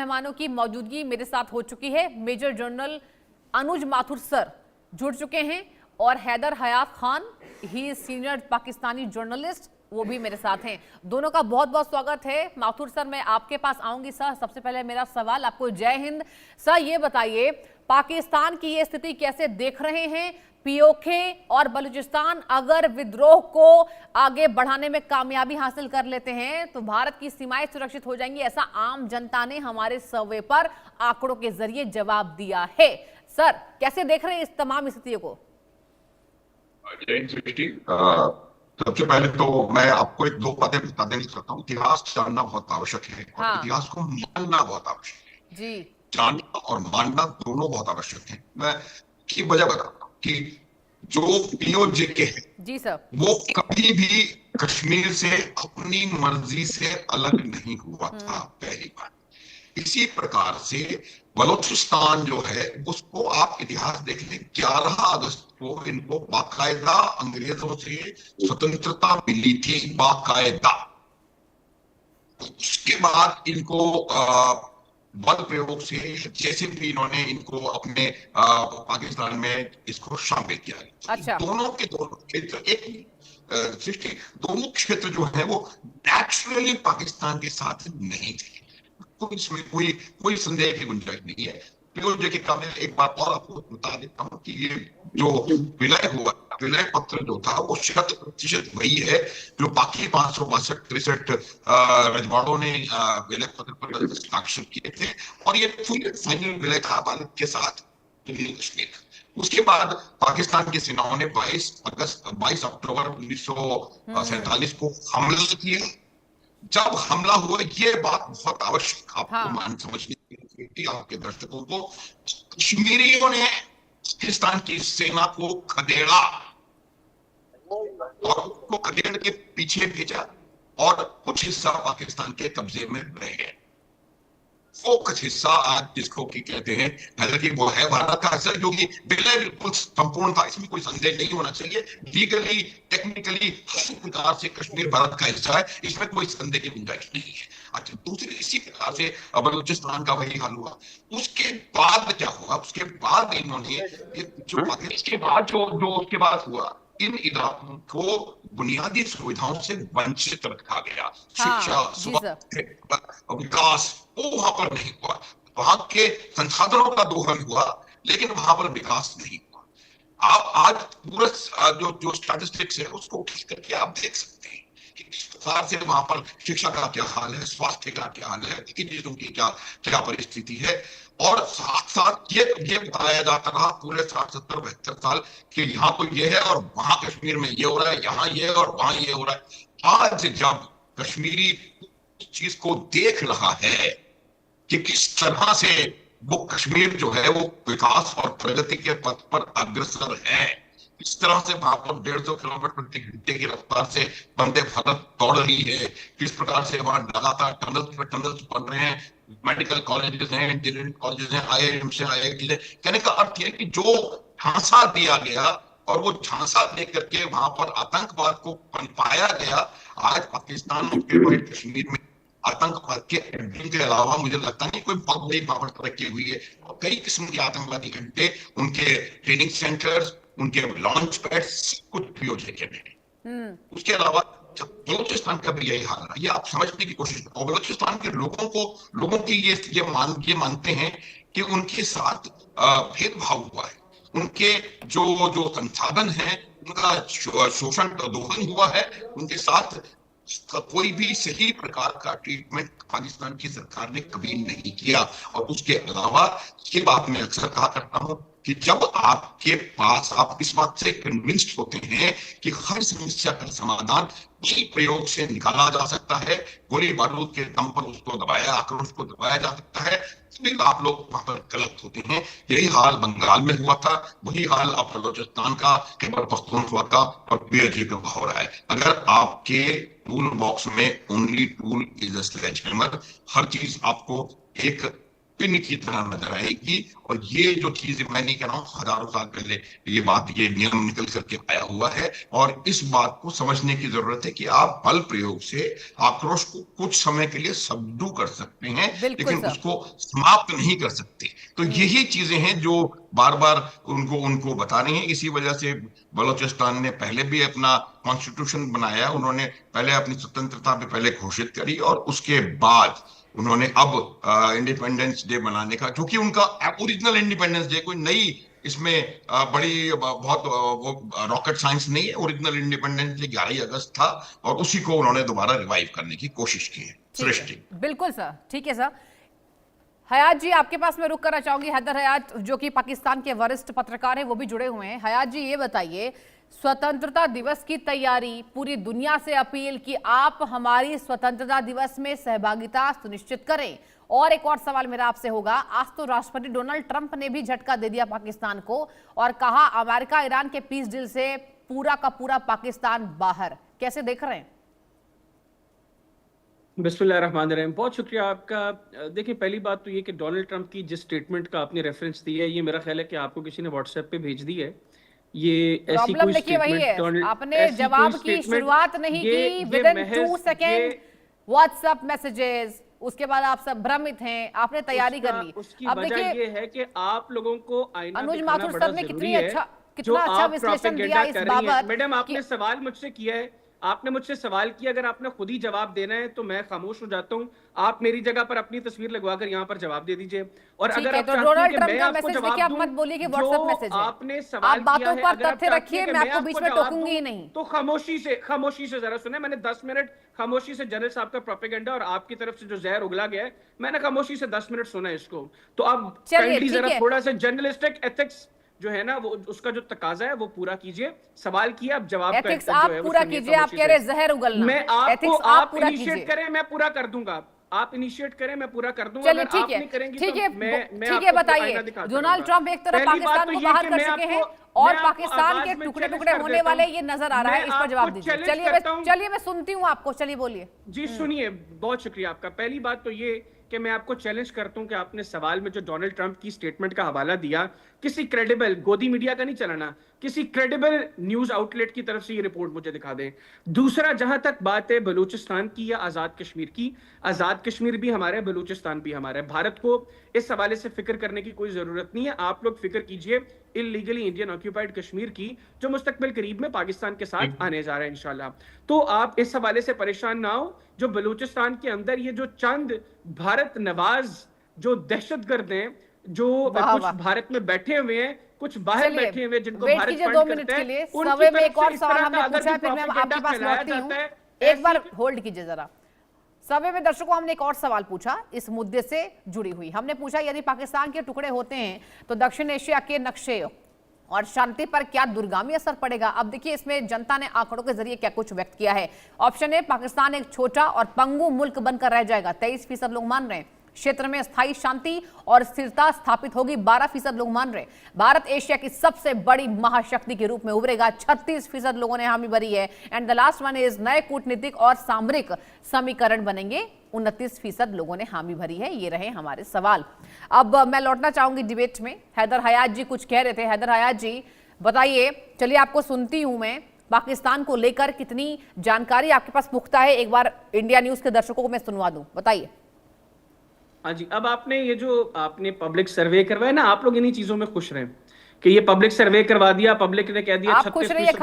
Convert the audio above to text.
मेहमानों की मौजूदगी मेरे साथ हो चुकी है। मेजर जनरल अनुज माथुर सर जुड़ चुके हैं और हैदर हयात खान, ही सीनियर पाकिस्तानी जर्नलिस्ट, वो भी मेरे साथ हैं। दोनों का बहुत बहुत स्वागत है। माथुर सर, मैं आपके पास आऊंगी। सर, सबसे पहले मेरा सवाल आपको, जय हिंद। सर, ये बताइए, पाकिस्तान की ये स्थिति कैसे देख रहे हैं? पीओके और बलूचिस्तान अगर विद्रोह को आगे बढ़ाने में कामयाबी हासिल कर लेते हैं तो भारत की सीमाएं सुरक्षित हो जाएंगी, ऐसा आम जनता ने हमारे सर्वे पर आंकड़ों के जरिए जवाब दिया है। सर, कैसे देख रहे हैं इस तमाम स्थितियों को? सृष्टि, सबसे पहले तो मैं आपको एक दो बातें बता देना चाहता हूँ। इतिहास जानना बहुत आवश्यक है और हाँ इतिहास को मानना बहुत आवश्यक है। जी। जानना और मानना दोनों बहुत आवश्यक है। मैं की वजह बताता हूँ कि जो पीओजे है जी सर। वो कभी भी कश्मीर से अपनी मर्जी से अलग नहीं हुआ था, पहली बात। इसी प्रकार से बलूचिस्तान जो है उसको आप इतिहास देख लें, 11 अगस्त को इनको बाकायदा अंग्रेजों से स्वतंत्रता मिली थी, बाकायदा। उसके बाद इनको बल प्रयोग से जैसे भी इन्होंने इनको अपने पाकिस्तान में इसको शामिल किया। अच्छा। दोनों के दोनों क्षेत्र एक सृष्टि, दोनों क्षेत्र जो है वो नेचुरली पाकिस्तान के साथ नहीं थे। तो इसमें कोई कोई संदेह की गुंजाइश नहीं है। पीओजे के काम में एक बात और आपको बता देता हूँ कि ये जो विलय हुआ, विलय पत्र जो था वो 100% वही है जो बाकी 562-63 रजवाड़ों ने विलय पत्र पर हस्ताक्षर किए थे, और ये फुल फाइनल विलय था भारत के साथ जम्मू कश्मीर। उसके बाद पाकिस्तान की सेनाओं ने 22 अक्टूबर 1947 को हमला किया। जब हमला हुआ, ये बात बहुत आवश्यक आपको मान समझने की, आपके दर्शकों को, कश्मीरियों ने पाकिस्तान की सेना को खदेड़ा और उसको खदेड़ के पीछे भेजा और कुछ हिस्सा पाकिस्तान के कब्जे में रह गए। वो कुछ हिस्सा आज जिसको की कहते हैं, हालांकि वो है भारत का हिस्सा, जो कि बिल्कुल संपूर्ण था, इसमें कोई संदेह नहीं होना चाहिए। लीगली, टेक्निकली, हर प्रकार से कश्मीर भारत का हिस्सा है, इसमें कोई संदेह की गुंजाइश नहीं है। अच्छा, दूसरी इसी प्रकार से बलूचिस्तान का वही हाल हुआ। उसके बाद क्या हुआ? उसके बाद इन्होंने उसके बाद हुआ, इन इलाकों को बुनियादी सुविधाओं से वंचित रखा गया। शिक्षा, स्वास्थ्य, विकास वो वहां पर नहीं हुआ। वहां के संसाधनों का दोहन हुआ लेकिन वहां पर विकास नहीं हुआ। आप आज पूरा जो जो स्टैटिस्टिक्स है उसको उठ करके आप देख सकते हैं कि किस प्रकार से वहां पर शिक्षा का क्या हाल है, स्वास्थ्य का क्या हाल है, बाकी चीजों की क्या क्या परिस्थिति है। और साथ साथ ये बताया जाता रहा पूरे 60-70-72 साल कि यहाँ तो ये है और वहां कश्मीर में ये हो रहा है, यहाँ ये और वहां ये हो रहा है। आज जब कश्मीरी चीज को देख रहा है कि किस तरह से वो कश्मीर जो है वो विकास और प्रगति के पथ पर अग्रसर है, इस तरह से वहां पर 150 किलोमीटर प्रति घंटे की रफ्तार से वंदे भारत दौड़ रही है, किस प्रकार से वहां लगातार टनल्स बन रहे हैं, मेडिकल कॉलेजेस हैं, इंजीनियरिंग कॉलेजेस हैं, IIM से IIT से। कहने का अर्थ यह कि जो झांसा दिया गया और वो झांसा दे करके वहां पर आतंकवाद को पनपाया गया, आज पाकिस्तान के कश्मीर में आतंकवाद के अड्डे के अलावा मुझे लगता नहीं कोई बहुत बड़ी वहां पर तरक्की हुई है। और कई किस्म के आतंकवादी अड्डे, उनके ट्रेनिंग सेंटर्स, उनके लॉन्च पैड्स, कुछ पीओजे के में। उसके अलावा बलूचिस्तान का भी यही हाल है। ये आप समझने की कोशिश करो। बलूचिस्तान के लोगों की ये मानते हैं कि उनके साथ भेदभाव हुआ है, उनके जो संसाधन है उनका शोषण दोहन हुआ है, उनके साथ कोई भी सही प्रकार का ट्रीटमेंट पाकिस्तान की सरकार ने कभी नहीं किया। और उसके अलावा ये बात मैं अक्सर कहा करता हूं कि जब आपके पास आप इस बात से कन्विंस्ड होते हैं कि हर समस्या का समाधान बल प्रयोग से निकाला जा सकता है, गोली बारूद के दम पर उसको दबाया, आक्रोश को दबाया जा सकता है, तो आप लोग वहां पर गलत होते हैं। यही हाल बंगाल में हुआ था, वही हाल अब बलूचिस्तान का, खैबर पख्तूनख्वा का और पीओजे का हो रहा है। अगर आपके टूल बॉक्स में only tool is a sledge hammer, हर चीज आपको एक पिन की तरह नजर आएगी। और ये जो चीज मैं नहीं कह रहा हूँ, हजारों साल पहले ये नियम निकल करके आया हुआ है। और इस बात को समझने की जरूरत है कि आप बल प्रयोग से आक्रोश को कुछ समय के लिए सबडू कर सकते हैं, बिल्कुल लेकिन सर। उसको समाप्त नहीं कर सकते। तो यही चीजें हैं जो बार बार उनको उनको बता रही हैं। इसी वजह से बलूचिस्तान ने पहले भी अपना कॉन्स्टिट्यूशन बनाया। उन्होंने पहले अपनी स्वतंत्रता पे पहले घोषित करी, और उसके बाद उन्होंने अब इंडिपेंडेंस डे मनाने का, जो कि उनका ओरिजिनल इंडिपेंडेंस डे, कोई नई इसमें बहुत वो रॉकेट साइंस नहीं है। ओरिजिनल इंडिपेंडेंस डे 11 अगस्त था, और उसी को उन्होंने दोबारा रिवाइव करने की कोशिश की है। ठीक सृष्टि, है, बिल्कुल सर, ठीक है सर। हयात जी, आपके पास मैं रुक करना चाहूंगी। हैदर हयात जो कि पाकिस्तान के वरिष्ठ पत्रकार हैं, वो भी जुड़े हुए हैं। हयात जी, ये बताइए, स्वतंत्रता दिवस की तैयारी, पूरी दुनिया से अपील कि आप हमारी स्वतंत्रता दिवस में सहभागिता सुनिश्चित करें। और एक और सवाल मेरा आपसे होगा, आज तो राष्ट्रपति डोनाल्ड ट्रंप ने भी झटका दे दिया पाकिस्तान को और कहा अमेरिका ईरान के पीस डील से पूरा का पूरा पाकिस्तान बाहर। कैसे देख रहे हैं? बिस्मिल्लाहिर्रहमानिर्रहीम, बहुत शुक्रिया आपका। देखिए, पहली बात तो ये कि डोनाल्ड ट्रंप की जिस स्टेटमेंट का आपने रेफरेंस दिया है, ये मेरा ख्याल है कि आपको किसी ने व्हाट्सएप पे भेज दी है। ये ऐसी प्रॉब्लम कोई देखिए वही है, स्टेटमेंट, आपने जवाब की शुरुआत नहीं की, with in 2 second WhatsApp messages, उसके बाद आप सब भ्रमित हैं, आपने तैयारी कर ली। उसकी अब वजह देखिए, ये है कि आप लोगों को आईना अनुज दिखाना माथुर बड़ा सर ने जरूरी है। जो कितना अच्छा आप विश्लेषण दिया प्रोपेगेंडा इस कर रही हैं। बाबत। मैडम, आपने सवाल मुझसे किया है, आपने मुझसे सवाल किया, अगर आपने खुद ही जवाब देना है तो मैं खामोश हो जाता हूँ। आप मेरी जगह पर अपनी तस्वीर लगवाकर यहाँ पर जवाब दे दीजिए। और अगर आप तो चाहती हैं डोनाल्ड कि ट्रंप मैं का आपको मैसेज जवाब देखिए, आप दूं, मत बोलिए कि व्हाट्सएप मैसेज है। आपने सवाल आप बातों किया है, पर अगर आप तथ्य चाहती रखिए, हैं कि मैं आपको बीच में जवाब टोकूंगी ही दूं, नहीं। तो खामोशी से जरा सुने। मैंने 10 मिनट खामोशी से जनरल साहब का प्रोपेगेंडा और आपकी तरफ से जो जहर उगला गया है, मैंने खामोशी से 10 मिनट सुना इसको। तो अब काइंडली जरा थोड़ा सा जर्नलिस्टिक एथिक्स जो है ना, वो उसका जो तकाजा है वो पूरा कीजिए। सवाल किया, अब जवाब का एथिक्स आप पूरा कीजिए, आप कह रहे जहर उगलना। मैं आपको, आप पूरा इनिशिएट करें, मैं पूरा कर दूंगा। आप इनिशिएट करें, मैं पूरा कर दूंगा। चलिए, ठीक है, ठीक है, बताइए। डोनाल्ड ट्रंप एक तरफ पाकिस्तान को बाहर कर चुके हैं और पाकिस्तान के टुकड़े टुकड़े होने वाले ये नजर आ रहा है, इस पर जवाब दीजिए। चलिए मैं सुनती हूँ आपको, चलिए बोलिए जी। सुनिए, बहुत शुक्रिया आपका। पहली बात तो ये कि मैं आपको चैलेंज करता हूं कि आपने सवाल में जो डोनाल्ड ट्रंप की स्टेटमेंट का हवाला दिया, किसी क्रेडिबल गोदी मीडिया का नहीं चलाना, किसी क्रेडिबल न्यूज आउटलेट की तरफ से ये रिपोर्ट मुझे दिखा दें। दूसरा, जहां तक बात है बलूचिस्तान की या आजाद कश्मीर की, आजाद कश्मीर भी हमारा है, बलूचिस्तान भी हमारा है। भारत को इस हवाले से फिक्र करने की कोई जरूरत नहीं है। आप लोग फिक्र कीजिए इलीगली इंडियन ऑक्यूपाइड कश्मीर की, जो मुस्तकबिल करीब में पाकिस्तान के साथ आने जा रहा है इंशाल्लाह। तो आप इस हवाले से परेशान ना हो। जो बलूचिस्तान के अंदर ये जो चंद भारत नवाज जो दहशतगर्द हैं, जो कुछ भारत में बैठे हुए हैं, कुछ बाहर बैठे हुए, जिनको भारत फंड करता है, सवे में एक और सवाल हमने पूछा है, फिर मैं आपके पास लौटती हूं। एक बार होल्ड कीजिए जरा। सवे में दर्शकों, हमने एक और सवाल पूछा इस मुद्दे से जुड़ी हुई। हमने पूछा, यदि पाकिस्तान के टुकड़े होते हैं तो दक्षिण एशिया के नक्शे और शांति पर क्या दूरगामी असर पड़ेगा? अब देखिए, इसमें जनता ने आंकड़ों के जरिए क्या कुछ व्यक्त किया है। ऑप्शन ए, पाकिस्तान एक छोटा और पंगु मुल्क बनकर रह जाएगा, 23% लोग मान रहे हैं। क्षेत्र में स्थायी शांति और स्थिरता स्थापित होगी, 12% लोग मान रहे। भारत एशिया की सबसे बड़ी महाशक्ति के रूप में उभरेगा, 36% लोगों ने हामी भरी है। And the last one is, नए कूटनीतिक और सामरिक समीकरण बनेंगे, 29% लोगों ने हामी भरी है। ये रहे हमारे सवाल। अब मैं लौटना चाहूंगी डिबेट में। हैदर हयात जी कुछ कह रहे थे। हैदर हयात जी बताइए, चलिए आपको सुनती हूं मैं। पाकिस्तान को लेकर कितनी जानकारी आपके पास पुख्ता है, एक बार इंडिया न्यूज के दर्शकों को मैं सुनवा दूं, बताइए। हाँ जी, अब आपने ये जो आपने पब्लिक सर्वे करवाया ना, आप लोग इन्हीं चीजों में खुश रहे कि ये पब्लिक सर्वे करवा दिया, पब्लिक ने कह दिया 36%